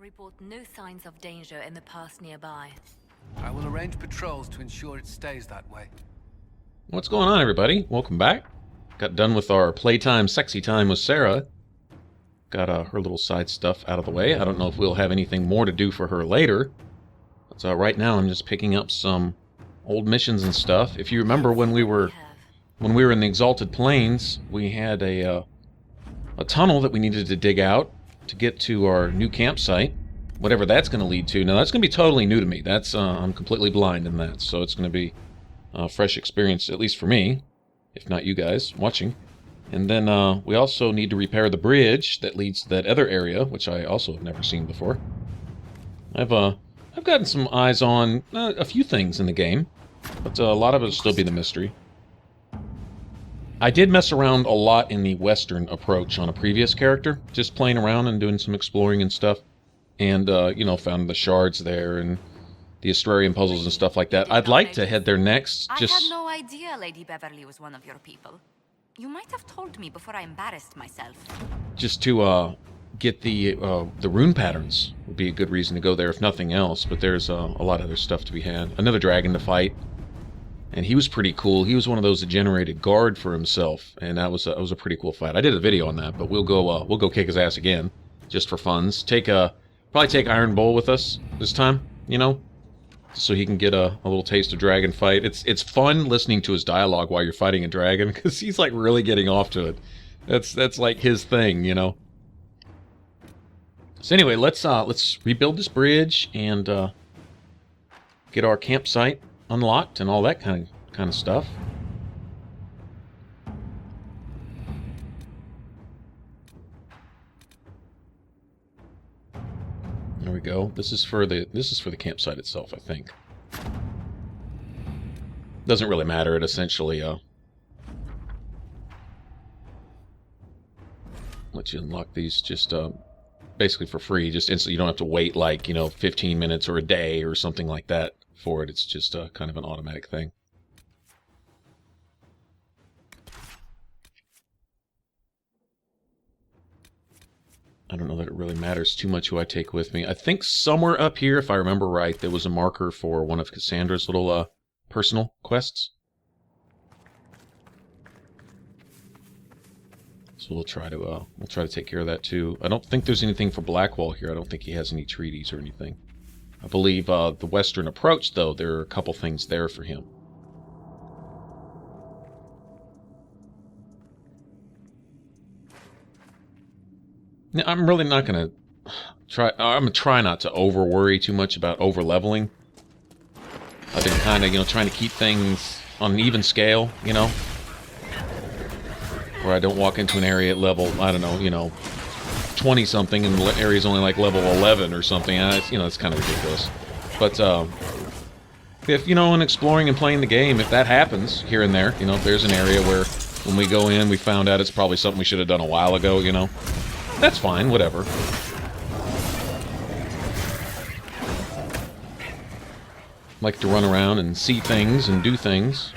Report no signs of danger in the pass nearby. I will arrange patrols to ensure it stays that way. What's going on, everybody? Welcome back. Got done with our playtime sexy time with Sarah. Got her little side stuff out of the way. I don't know if we'll have anything more to do for her later. But right now I'm just picking up some old missions and stuff. If you remember when we were in the Exalted Plains, we had a tunnel that we needed to dig out to get to our new campsite. Whatever that's going to lead to. Now that's going to be totally new to me. That's I'm completely blind in that, so it's going to be a fresh experience, at least for me, if not you guys watching. And then we also need to repair the bridge that leads to that other area, which I also have never seen before. I've gotten some eyes on a few things in the game, but a lot of it will still be the mystery. I did mess around a lot in the Western approach on a previous character, just playing around and doing some exploring and stuff, and you know, found the shards there and the Astrarian puzzles and stuff like that. I'd like to head there next. I had no idea Lady Beverly was one of your people. You might have told me before I embarrassed myself. Just to get the rune patterns would be a good reason to go there, if nothing else. But there's a lot of other stuff to be had. Another dragon to fight, and he was pretty cool. He was one of those that generated guard for himself, and that was a pretty cool fight. I did a video on that, but we'll go kick his ass again, just for funs. Probably take Iron Bull with us this time, you know, so he can get a little taste of dragon fight. It's fun listening to his dialogue while you're fighting a dragon, because he's like really getting off to it. That's like his thing, you know. So anyway, let's rebuild this bridge and get our campsite unlocked and all that kind of stuff. There we go. This is for the campsite itself, I think. Doesn't really matter. It essentially lets you unlock these just basically for free. Just instantly. You don't have to wait like, you know, 15 minutes or a day or something like that for it. It's just kind of an automatic thing. I don't know that it really matters too much who I take with me. I think somewhere up here, if I remember right, there was a marker for one of Cassandra's little personal quests. So we'll try to take care of that too. I don't think there's anything for Blackwall here. I don't think he has any treaties or anything. I believe the Western approach, though, there are a couple things there for him. Now, I'm really not gonna try. I'm gonna try not to over worry too much about over leveling. I've been kind of, you know, trying to keep things on an even scale, you know, where I don't walk into an area at level, I don't know, you know, 20 something, and the area's only like level 11 or something. You know, it's kind of ridiculous. But if, you know, in exploring and playing the game, if that happens here and there, you know, if there's an area where when we go in we found out it's probably something we should have done a while ago, you know, that's fine, whatever. Like to run around and see things and do things.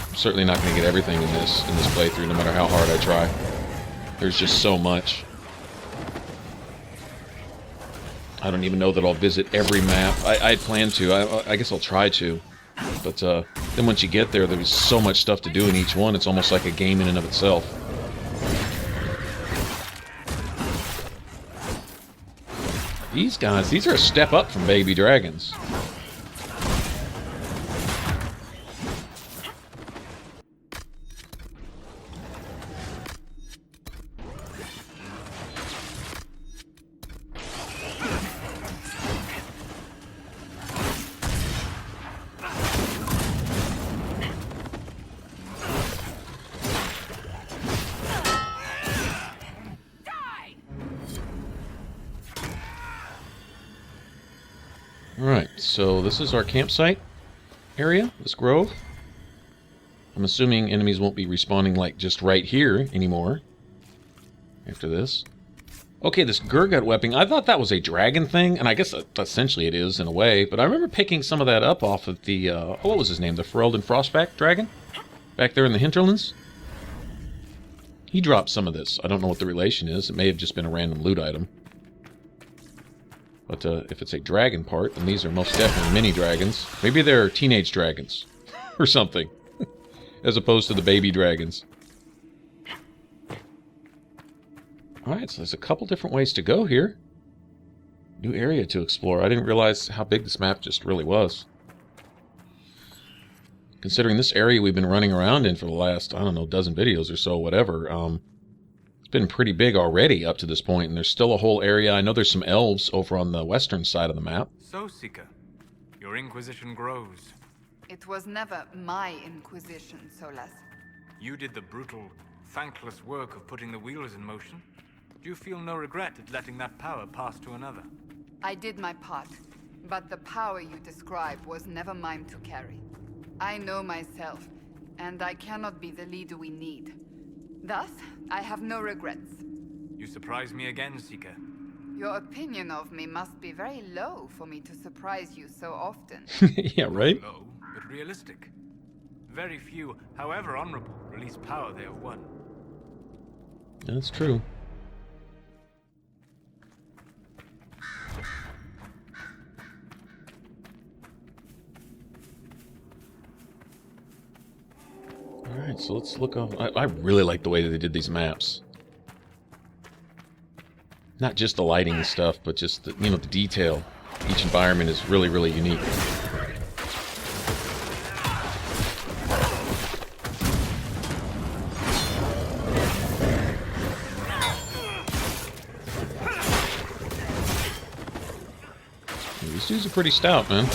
I'm certainly not going to get everything in this playthrough, no matter how hard I try. There's just so much. I don't even know that I'll visit every map. I'd planned to. I guess I'll try to. But then once you get there, there's so much stuff to do in each one. It's almost like a game in and of itself. These guys, these are a step up from baby dragons. Alright, so this is our campsite area, this grove. I'm assuming enemies won't be respawning like just right here anymore after this. Okay, this Gurgut weapon, I thought that was a dragon thing, and I guess essentially it is in a way, but I remember picking some of that up off of the, what was his name, the Ferelden Frostback dragon? Back there in the hinterlands? He dropped some of this. I don't know what the relation is. It may have just been a random loot item. But if it's a dragon part, then these are most definitely mini dragons. Maybe they're teenage dragons or something, as opposed to the baby dragons. Alright, so there's a couple different ways to go here. New area to explore. I didn't realize how big this map just really was. Considering this area we've been running around in for the last, I don't know, dozen videos or so, whatever, it's been pretty big already up to this point, and there's still a whole area. I know there's some elves over on the western side of the map. So, Seeker, your Inquisition grows. It was never my Inquisition, Solas. You did the brutal, thankless work of putting the wheels in motion. Do you feel no regret at letting that power pass to another? I did my part, but the power you describe was never mine to carry. I know myself, and I cannot be the leader we need. Thus, I have no regrets. You surprise me again, Seeker. Your opinion of me must be very low for me to surprise you so often. Yeah, right? Low, but realistic. Very few, however honorable, release power they have won. That's true. Alright, so let's look off. I really like the way that they did these maps. Not just the lighting and stuff, but just the, you know, the detail. Each environment is really, really unique. These dudes are pretty stout, man.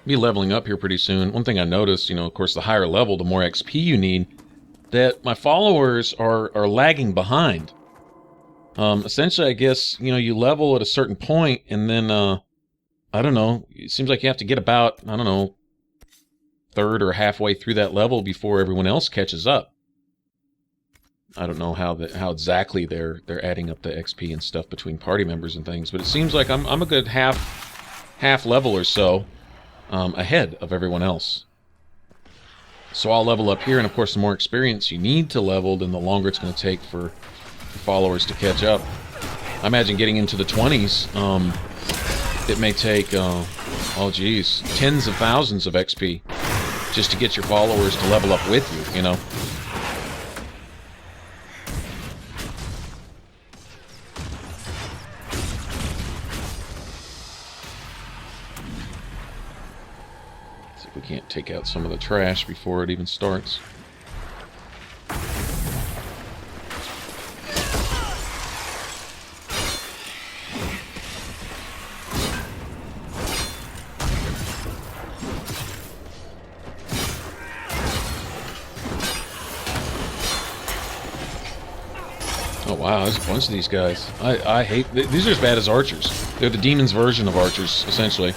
Be leveling up here pretty soon. One thing I noticed, you know, of course, the higher level, the more XP you need, that my followers are lagging behind. Essentially, I guess, you know, you level at a certain point, and then, I don't know, it seems like you have to get about, I don't know, third or halfway through that level before everyone else catches up. I don't know how exactly they're adding up the XP and stuff between party members and things, but it seems like I'm a good half level or so ahead of everyone else. So I'll level up here, and of course the more experience you need to level, then the longer it's going to take for followers to catch up. I imagine getting into the 20s, it may take, oh geez, tens of thousands of XP just to get your followers to level up with you, you know. We can't take out some of the trash before it even starts. Oh wow, there's a bunch of these guys. I hate... These are as bad as archers. They're the demon's version of archers, essentially.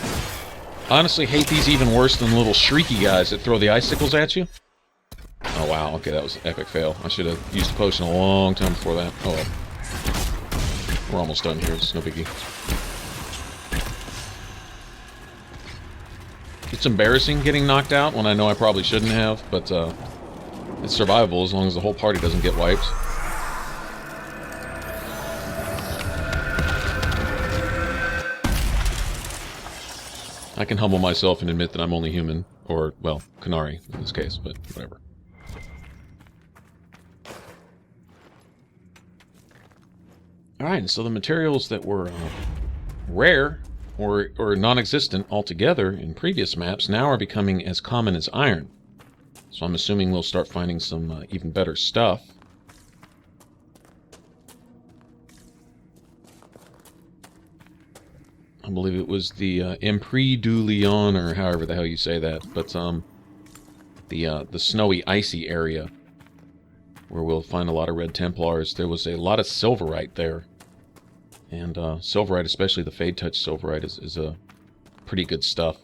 I honestly hate these even worse than the little shrieky guys that throw the icicles at you. Oh wow, okay, that was an epic fail. I should have used a potion a long time before that. Oh well. We're almost done here, it's no biggie. It's embarrassing getting knocked out when I know I probably shouldn't have, but it's survivable as long as the whole party doesn't get wiped. I can humble myself and admit that I'm only human. Or, well, Canary in this case, but whatever. Alright, so the materials that were rare or non-existent altogether in previous maps now are becoming as common as iron. So I'm assuming we'll start finding some even better stuff. I believe it was the Empire du Lion, or however the hell you say that, but the snowy, icy area where we'll find a lot of Red Templars. There was a lot of Silverite there, and Silverite, especially the Fade Touch Silverite, is a pretty good stuff.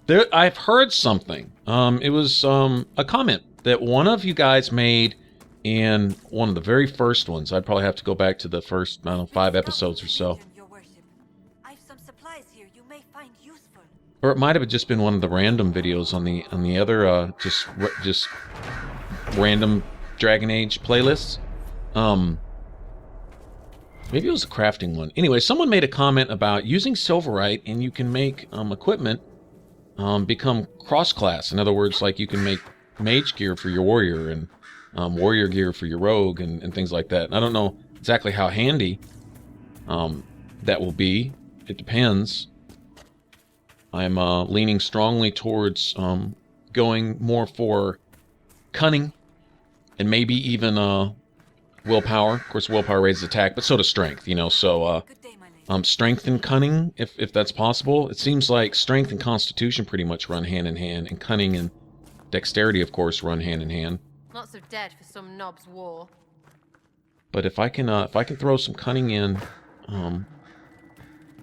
There, I've heard something. It was a comment that one of you guys made in one of the very first ones. I'd probably have to go back to the first, I don't know, 5 episodes or so. Or it might have just been one of the random videos on the other just random Dragon Age playlists. Maybe it was a crafting one. Anyway, someone made a comment about using Silverite and you can make equipment become cross-class. In other words, like you can make mage gear for your warrior and warrior gear for your rogue and things like that. And I don't know exactly how handy that will be. It depends. I'm leaning strongly towards going more for cunning and maybe even willpower. Of course, willpower raises attack, but so does strength, you know, so strength and cunning, if that's possible. It seems like strength and constitution pretty much run hand in hand, and cunning and dexterity, of course, run hand in hand. Lots of dead for some knob's war. But if I can throw some cunning in,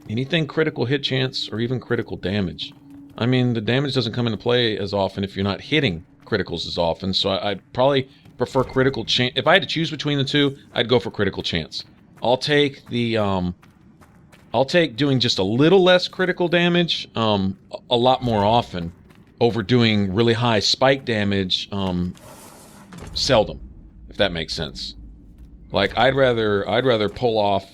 anything critical hit chance or even critical damage. I mean, the damage doesn't come into play as often if you're not hitting criticals as often, so I'd probably prefer critical chance. If I had to choose between the two, I'd go for critical chance. I'll take doing just a little less critical damage a lot more often over doing really high spike damage seldom, if that makes sense. Like, I'd rather pull off,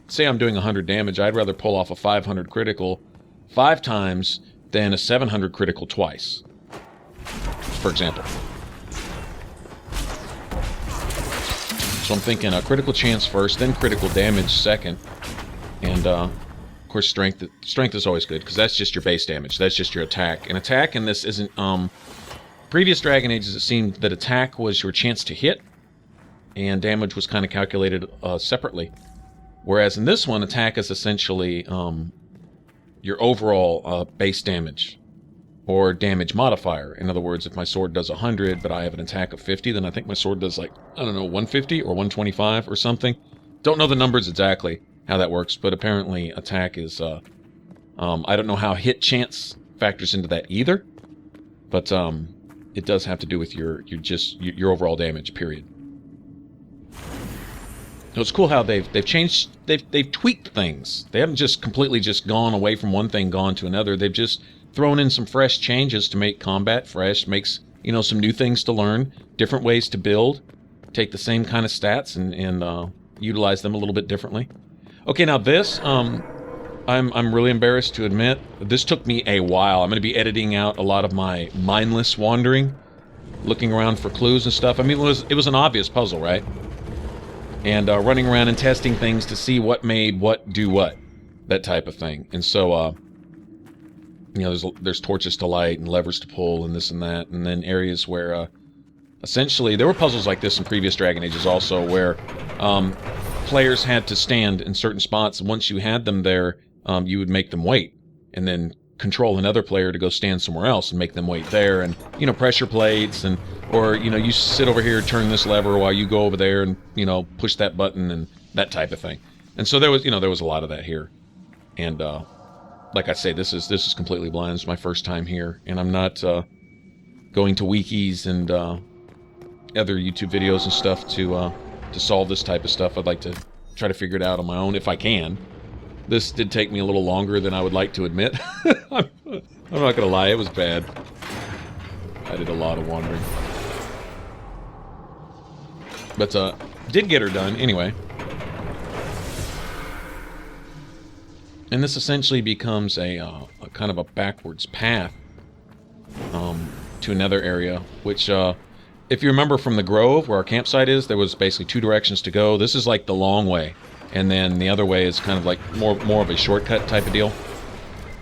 say I'm doing 100 damage, I'd rather pull off a 500 critical 5 times than a 700 critical twice, for example. So I'm thinking a critical chance first, then critical damage second, and of course strength is always good, because that's just your base damage, that's just your attack. And attack in this isn't, previous Dragon Ages it seemed that attack was your chance to hit, and damage was kind of calculated separately. Whereas in this one, attack is essentially your overall base damage, or damage modifier. In other words, if my sword does 100, but I have an attack of 50, then I think my sword does, like, I don't know, 150 or 125 or something. Don't know the numbers exactly, how that works, but apparently attack is, I don't know how hit chance factors into that either, but it does have to do with your overall damage, period. So it's cool how they've tweaked things. They haven't just completely just gone away from one thing, gone to another. They've just thrown in some fresh changes to make combat fresh, makes, you know, some new things to learn, different ways to build, take the same kind of stats and utilize them a little bit differently. Okay, now this, I'm really embarrassed to admit, this took me a while. I'm going to be editing out a lot of my mindless wandering, looking around for clues and stuff. I mean, it was an obvious puzzle, right? And running around and testing things to see what made what do what, that type of thing. And so, you know, there's torches to light and levers to pull and this and that, and then areas where, essentially, there were puzzles like this in previous Dragon Ages also, where players had to stand in certain spots, and once you had them there, you would make them wait, and then control another player to go stand somewhere else and make them wait there, and, you know, pressure plates, and, or, you know, you sit over here, turn this lever while you go over there and, you know, push that button and that type of thing. And so there was a lot of that here. And, like I say, this is completely blind. This is my first time here, and I'm not going to wikis and other YouTube videos and stuff to solve this type of stuff. I'd like to try to figure it out on my own if I can. This did take me a little longer than I would like to admit. I'm not gonna lie, it was bad. I did a lot of wandering, but did get her done anyway. And this essentially becomes a kind of a backwards path to another area, which, if you remember from the Grove, where our campsite is, there was basically 2 directions to go. This is like the long way, and then the other way is kind of like more of a shortcut type of deal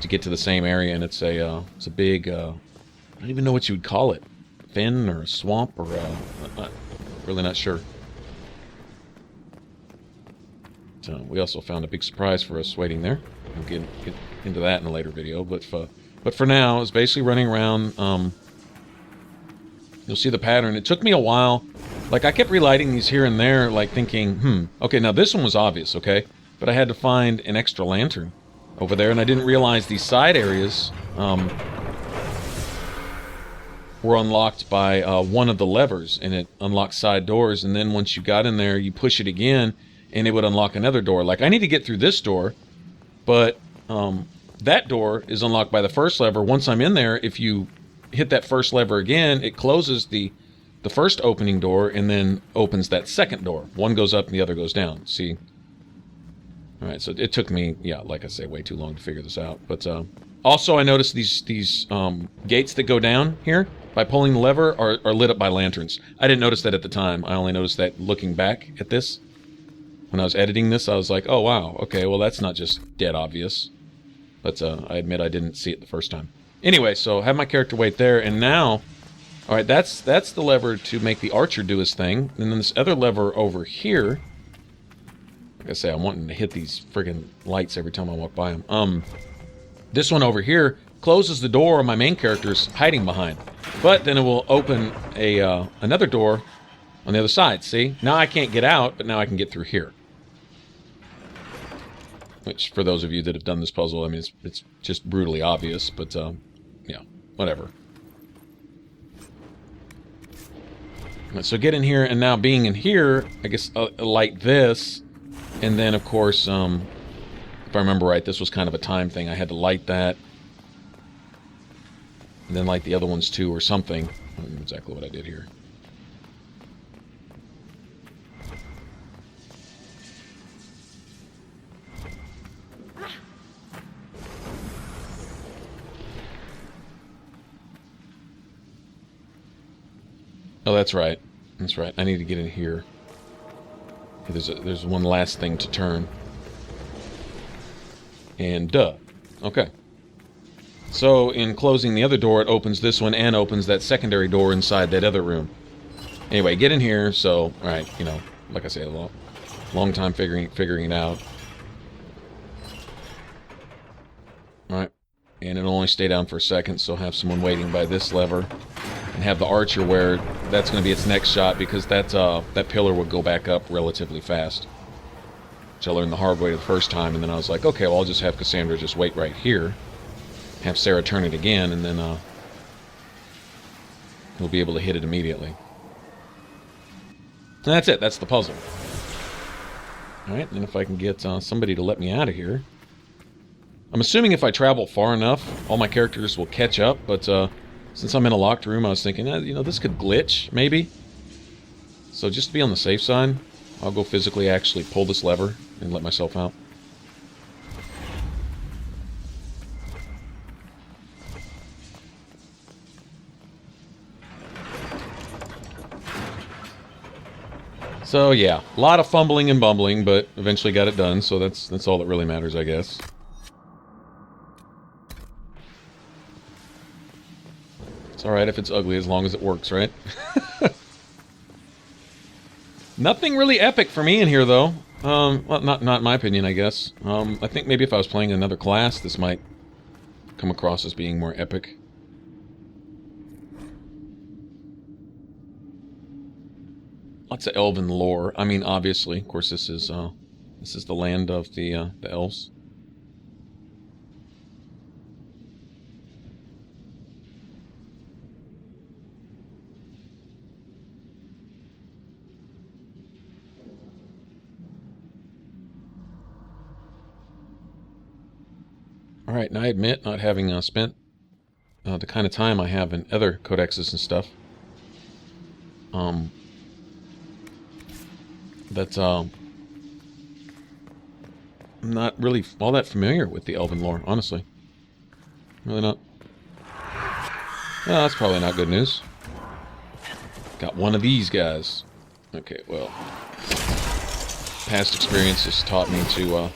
to get to the same area. And it's a big, I don't even know what you would call it, fen or a swamp, or really not sure. So we also found a big surprise for us waiting there. We'll get into that in a later video, but for now, it's basically running around. You'll see the pattern. It took me a while. Like, I kept relighting these here and there, like thinking, okay, now this one was obvious, okay? But I had to find an extra lantern over there, and I didn't realize these side areas were unlocked by one of the levers, and it unlocked side doors, and then once you got in there, you push it again, and it would unlock another door. Like, I need to get through this door, but that door is unlocked by the first lever. Once I'm in there, if you hit that first lever again, it closes the first opening door and then opens that second door. One goes up and the other goes down. See? Alright, so it took me, yeah, like I say, way too long to figure this out. But also I noticed these gates that go down here by pulling the lever are lit up by lanterns. I didn't notice that at the time. I only noticed that looking back at this. When I was editing this, I was like, oh wow, okay, well that's not just dead obvious. But I admit I didn't see it the first time. Anyway, so have my character wait there, and now, alright, that's the lever to make the archer do his thing. And then this other lever over here, like I say, I'm wanting to hit these friggin' lights every time I walk by them. This one over here closes the door my main character's hiding behind. But then it will open another door on the other side, see? Now I can't get out, but now I can get through here. Which, for those of you that have done this puzzle, I mean, it's just brutally obvious, but, yeah, whatever. Right, so get in here, and now being in here, I guess light this, and then, of course, if I remember right, this was kind of a time thing. I had to light that, and then light the other ones too, or something. I don't remember exactly what I did here. Oh, that's right. That's right. I need to get in here. There's one last thing to turn. And duh. Okay. So, in closing the other door, it opens this one and opens that secondary door inside that other room. Anyway, get in here, so, alright, you know, like I say, a long time figuring it out. Alright. And it'll only stay down for a second, so have someone waiting by this lever. And have the archer where that's going to be its next shot, because that pillar would go back up relatively fast. Which I learned the hard way the first time, and then I was like, okay, well, I'll just have Cassandra just wait right here. Have Sarah turn it again, and then he'll be able to hit it immediately. And that's it. That's the puzzle. Alright, and if I can get somebody to let me out of here. I'm assuming if I travel far enough, all my characters will catch up, but since I'm in a locked room, I was thinking, you know, this could glitch, maybe. So just to be on the safe side, I'll go physically actually pull this lever and let myself out. So yeah, a lot of fumbling and bumbling, but eventually got it done, so that's all that really matters, I guess. It's alright if it's ugly as long as it works, right? Nothing really epic for me in here, though. Well, not in my opinion, I guess. I think maybe if I was playing another class, this might come across as being more epic. Lots of elven lore. I mean, obviously, of course, this is the land of the elves. Alright, now I admit, not having spent the kind of time I have in other codexes and stuff, that I'm not really all that familiar with the elven lore, honestly. Really not. Well, that's probably not good news. Got one of these guys. Okay, well, past experience has taught me to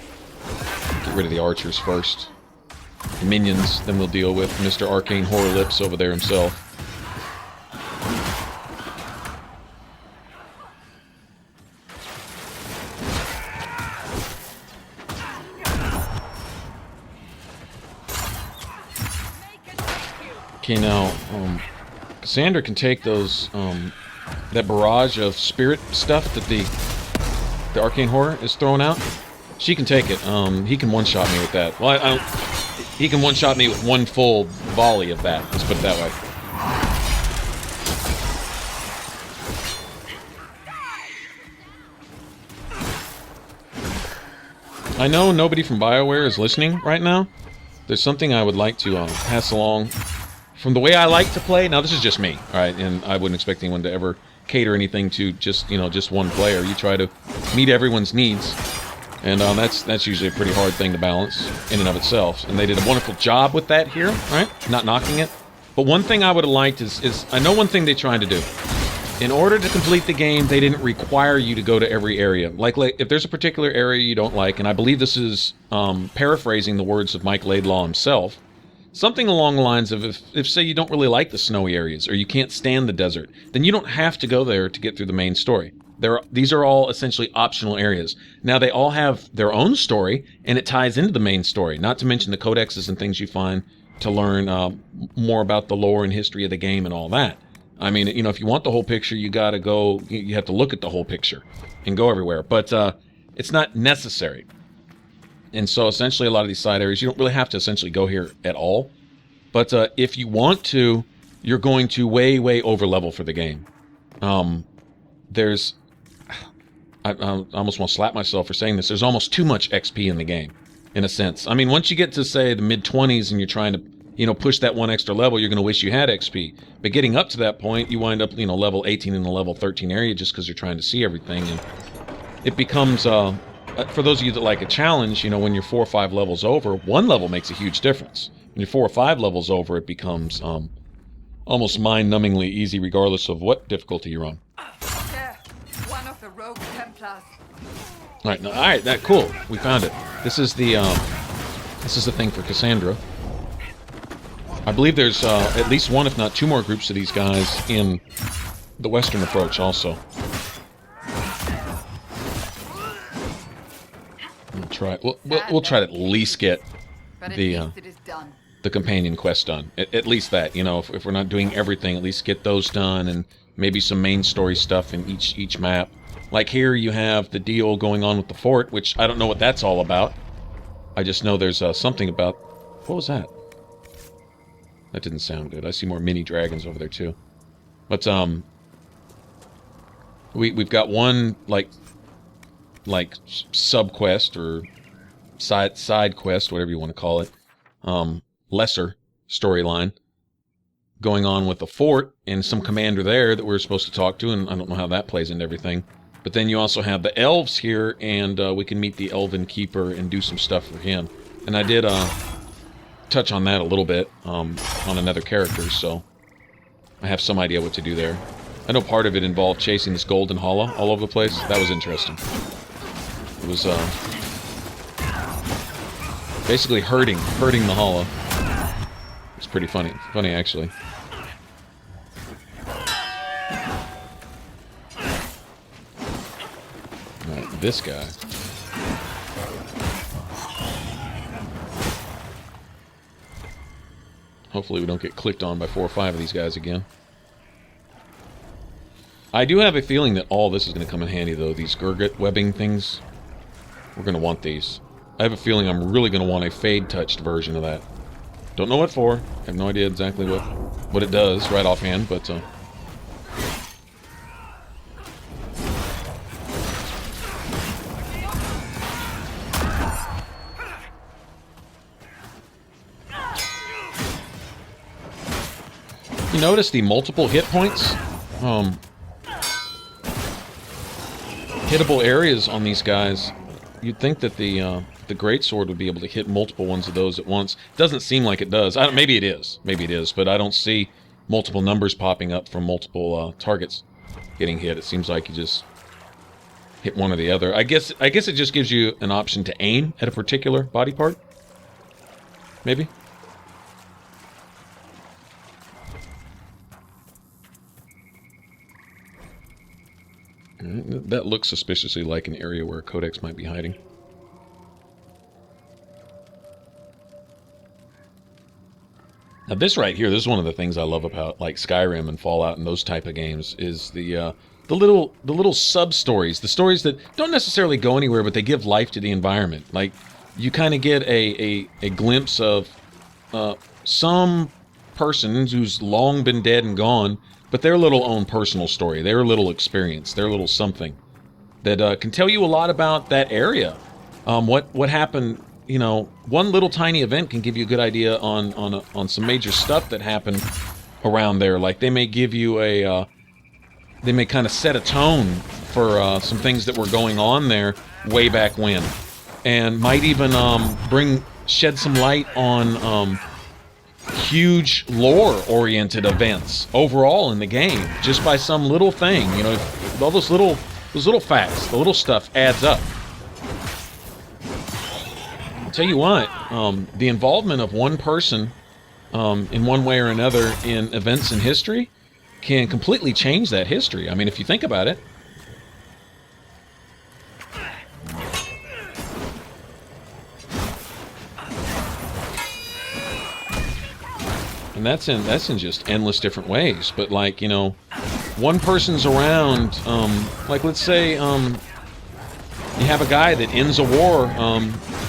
get rid of the archers first. The minions, then we'll deal with Mr. Arcane Horror Lips over there himself. Okay, now, Cassandra can take those, that barrage of spirit stuff that the Arcane Horror is throwing out. She can take it. He can one-shot me with that. Well, I don't... He can one-shot me with one full volley of that. Let's put it that way. I know nobody from BioWare is listening right now, there's something I would like to pass along from the way I like to play. Now, this is just me, all right? And I wouldn't expect anyone to ever cater anything to just, you know, just one player. You try to meet everyone's needs. And that's usually a pretty hard thing to balance in and of itself. And they did a wonderful job with that here, right? Not knocking it. But one thing I would have liked is I know one thing they tried to do. In order to complete the game, they didn't require you to go to every area. Like if there's a particular area you don't like, and I believe this is paraphrasing the words of Mike Laidlaw himself, something along the lines of if say you don't really like the snowy areas or you can't stand the desert, then you don't have to go there to get through the main story. These are all essentially optional areas. Now, they all have their own story, and it ties into the main story, not to mention the codexes and things you find to learn more about the lore and history of the game and all that. I mean, you know, if you want the whole picture, you got to go, you have to look at the whole picture and go everywhere. But it's not necessary. And so, essentially, a lot of these side areas, you don't really have to essentially go here at all. But if you want to, you're going to way, way over-level for the game. I almost want to slap myself for saying this. There's almost too much XP in the game, in a sense. I mean, once you get to, say, the mid-20s and you're trying to, you know, push that one extra level, you're going to wish you had XP. But getting up to that point, you wind up, you know, level 18 in the level 13 area just because you're trying to see everything. And it becomes, for those of you that like a challenge, you know, when you're 4 or 5 levels over, one level makes a huge difference. When you're 4 or 5 levels over, it becomes almost mind-numbingly easy regardless of what difficulty you're on. There, one of the rogue Templars. All right, that cool. We found it. This is the thing for Cassandra. I believe there's at least one, if not 2 more groups of these guys in the Western approach also. We'll try. We'll try to at least get the companion quest done. At least that, you know, if we're not doing everything, at least get those done, and maybe some main story stuff in each map. Like here, you have the deal going on with the fort, which I don't know what that's all about. I just know there's something about. What was that? That didn't sound good. I see more mini dragons over there too. But we've got one like sub quest or side quest, whatever you want to call it, lesser storyline going on with the fort and some commander there that we're supposed to talk to, and I don't know how that plays into everything. But then you also have the elves here, and we can meet the elven keeper and do some stuff for him. And I did touch on that a little bit on another character, so I have some idea what to do there. I know part of it involved chasing this golden hollow all over the place. That was interesting. It was basically herding the hollow. It's pretty funny. Funny, actually. Alright, this guy. Hopefully we don't get clicked on by 4 or 5 of these guys again. I do have a feeling that all this is going to come in handy, though. These Gurgut webbing things. We're going to want these. I have a feeling I'm really going to want a fade-touched version of that. Don't know what for. I have no idea exactly what it does right offhand, but... You notice the multiple hit points? Hittable areas on these guys. You'd think that the greatsword would be able to hit multiple ones of those at once. Doesn't seem like it does. Maybe it is, but I don't see multiple numbers popping up from multiple targets getting hit. It seems like you just hit one or the other. I guess it just gives you an option to aim at a particular body part. Maybe. That looks suspiciously like an area where a codex might be hiding. Now this right here, this is one of the things I love about like Skyrim and Fallout and those type of games, is the little sub-stories, the stories that don't necessarily go anywhere, but they give life to the environment. Like, you kind of get a glimpse of some person who's long been dead and gone, but their little own personal story, their little experience, their little something that can tell you a lot about that area. What happened you know, one little tiny event can give you a good idea on some major stuff that happened around there. Like they may give you a, they may kind of set a tone for some things that were going on there way back when, and might even shed some light on huge lore-oriented events overall in the game, just by some little thing. You know, all those little facts, the little stuff adds up. I'll tell you what, the involvement of one person in one way or another in events in history can completely change that history. I mean, if you think about it. And that's in just endless different ways. But like, you know, one person's around, like let's say you have a guy that ends a war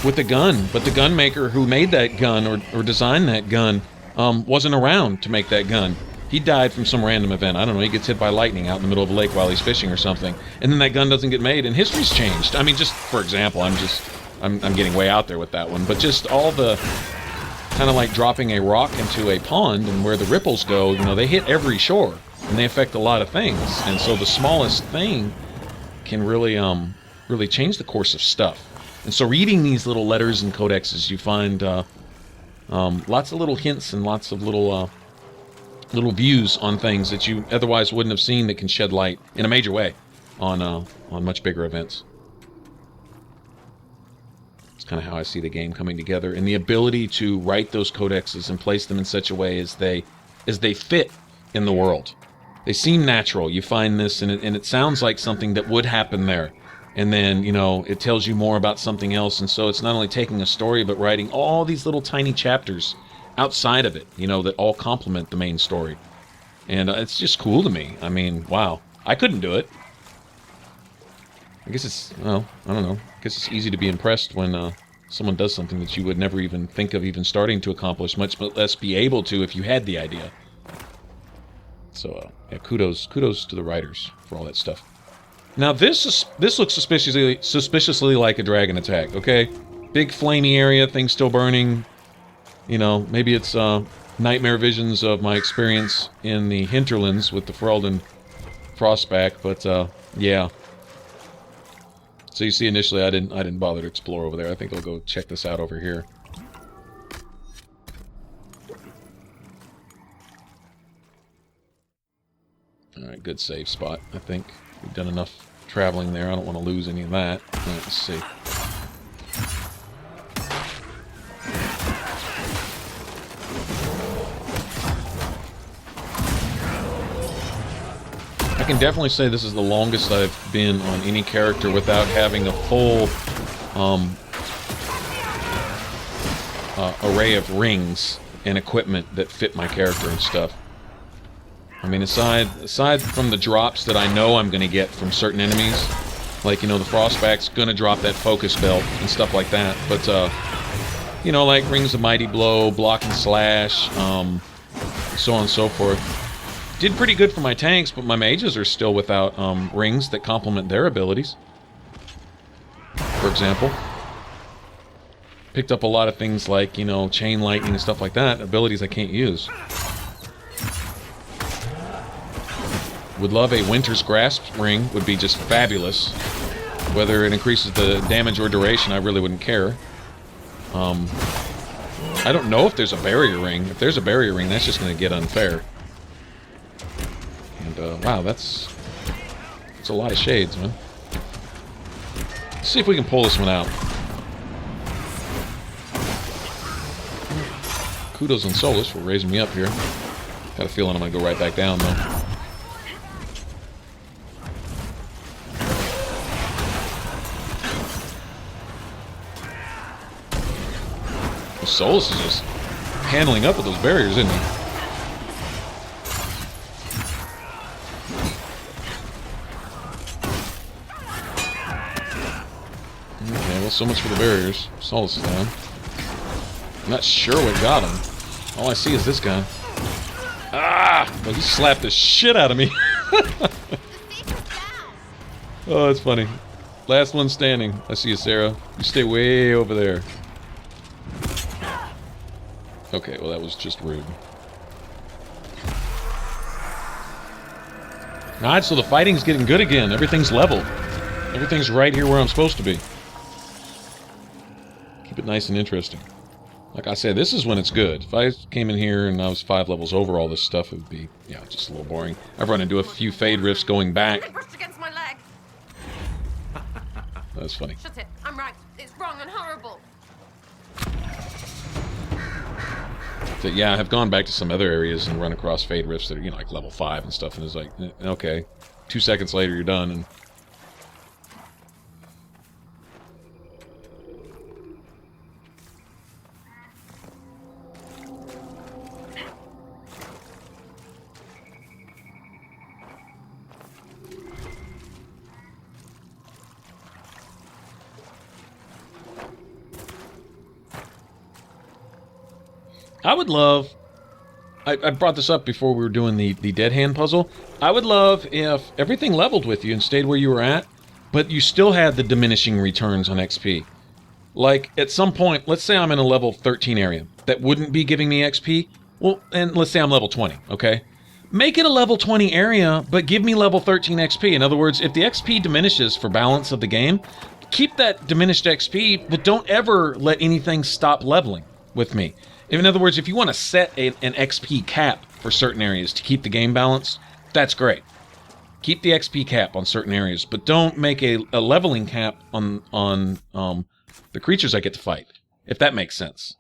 with a gun, but the gun maker who made that gun or designed that gun wasn't around to make that gun. He died from some random event. I don't know, he gets hit by lightning out in the middle of a lake while he's fishing or something, and then that gun doesn't get made and history's changed. I mean, just for example, I'm getting way out there with that one, but just all the kind of like dropping a rock into a pond, and where the ripples go, you know, they hit every shore and they affect a lot of things. And so the smallest thing can really really change the course of stuff. And so reading these little letters and codexes, you find lots of little hints and lots of little views on things that you otherwise wouldn't have seen, that can shed light in a major way on much bigger events. Kind of how I see the game coming together, and the ability to write those codexes and place them in such a way as they fit in the world. They seem natural. You find this, and it sounds like something that would happen there, and then, you know, it tells you more about something else. And so it's not only taking a story, but writing all these little tiny chapters outside of it, you know, that all complement the main story. And it's just cool to me. I mean, wow, I couldn't do it. I guess it's, well, I don't know. I guess it's easy to be impressed when someone does something that you would never even think of even starting to accomplish, much less be able to if you had the idea. So, yeah, kudos to the writers for all that stuff. Now, this looks suspiciously like a dragon attack, okay? Big flamey area, things still burning. You know, maybe it's nightmare visions of my experience in the hinterlands with the Ferelden Frostback, but yeah. So you see, initially I didn't bother to explore over there. I think I'll go check this out over here. Alright, good save spot, I think. We've done enough traveling there. I don't want to lose any of that. Alright, let's see. I can definitely say this is the longest I've been on any character without having a full array of rings and equipment that fit my character and stuff. I mean, aside from the drops that I know I'm going to get from certain enemies, like, you know, the Frostback's going to drop that focus belt and stuff like that, but, you know, like Rings of Mighty Blow, Block and Slash, so on and so forth. Did pretty good for my tanks, but my mages are still without rings that complement their abilities. For example, picked up a lot of things like, you know, chain lightning and stuff like that, abilities I can't use. Would love a Winter's Grasp ring, would be just fabulous. Whether it increases the damage or duration, I really wouldn't care. I don't know if there's a barrier ring. If there's a barrier ring, that's just going to get unfair. And, wow, that's a lot of shades, man. Let's see if we can pull this one out. Kudos on Solus for raising me up here. Got a feeling I'm going to go right back down, though. Solus is just handling up with those barriers, isn't he? Okay, well, so much for the barriers. Solus is down. I'm not sure what got him. All I see is this guy. Ah! Well, he slapped the shit out of me. Oh, that's funny. Last one standing. I see you, Sarah. You stay way over there. Okay, well that was just rude. Alright, so the fighting's getting good again. Everything's leveled. Everything's right here where I'm supposed to be. Keep it nice and interesting. Like I said, this is when it's good. If I came in here and I was 5 levels over all this stuff, it would be, yeah, just a little boring. I've run into a few fade rifts going back. It brushed against my leg. That's funny. Shut it. I'm right. It's wrong and horrible. So, yeah, I have gone back to some other areas and run across fade rifts that are, you know, like level 5 and stuff, and it's like, okay, 2 seconds later you're done, and I would love, I brought this up before we were doing the dead hand puzzle. I would love if everything leveled with you and stayed where you were at, but you still had the diminishing returns on XP. Like, at some point, let's say I'm in a level 13 area that wouldn't be giving me XP. Well, and let's say I'm level 20, okay? Make it a level 20 area, but give me level 13 XP. In other words, if the XP diminishes for balance of the game, keep that diminished XP, but don't ever let anything stop leveling with me. In other words, if you want to set an XP cap for certain areas to keep the game balanced, that's great. Keep the XP cap on certain areas, but don't make a leveling cap on the creatures I get to fight, if that makes sense.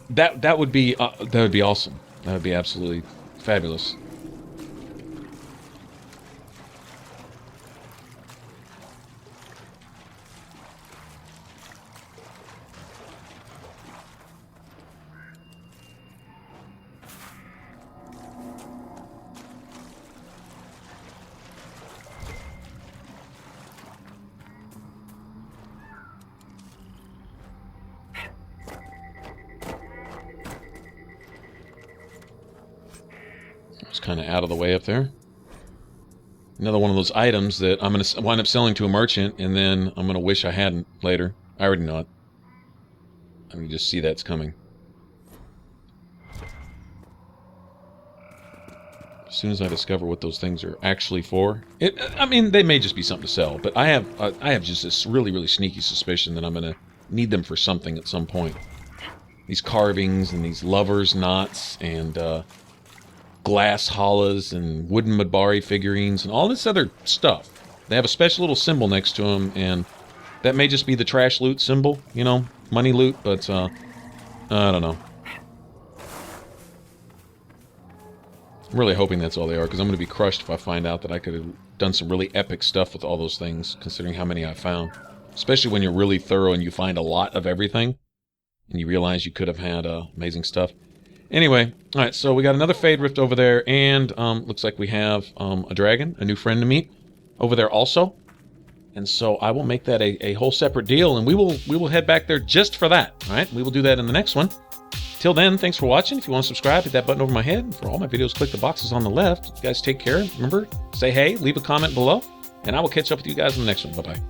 That would be awesome. That would be absolutely fabulous. It's kind of out of the way up there. Another one of those items that I'm going to wind up selling to a merchant, and then I'm going to wish I hadn't later. I already know it. I can just see that's coming. As soon as I discover what those things are actually for, I mean, they may just be something to sell, but I have just this really, really sneaky suspicion that I'm going to need them for something at some point. These carvings and these lovers' knots and glass hollas and wooden Madbari figurines and all this other stuff. They have a special little symbol next to them, and that may just be the trash loot symbol, you know, money loot, but I don't know. I'm really hoping that's all they are, because I'm going to be crushed if I find out that I could have done some really epic stuff with all those things, considering how many I found. Especially when you're really thorough and you find a lot of everything, and you realize you could have had amazing stuff. Anyway, alright, so we got another Fade Rift over there, and looks like we have a dragon, a new friend to meet, over there also. And so I will make that a whole separate deal, and we will head back there just for that. Alright, we will do that in the next one. Till then, thanks for watching. If you want to subscribe, hit that button over my head. And for all my videos, click the boxes on the left. You guys take care. Remember, say hey, leave a comment below, and I will catch up with you guys in the next one. Bye-bye.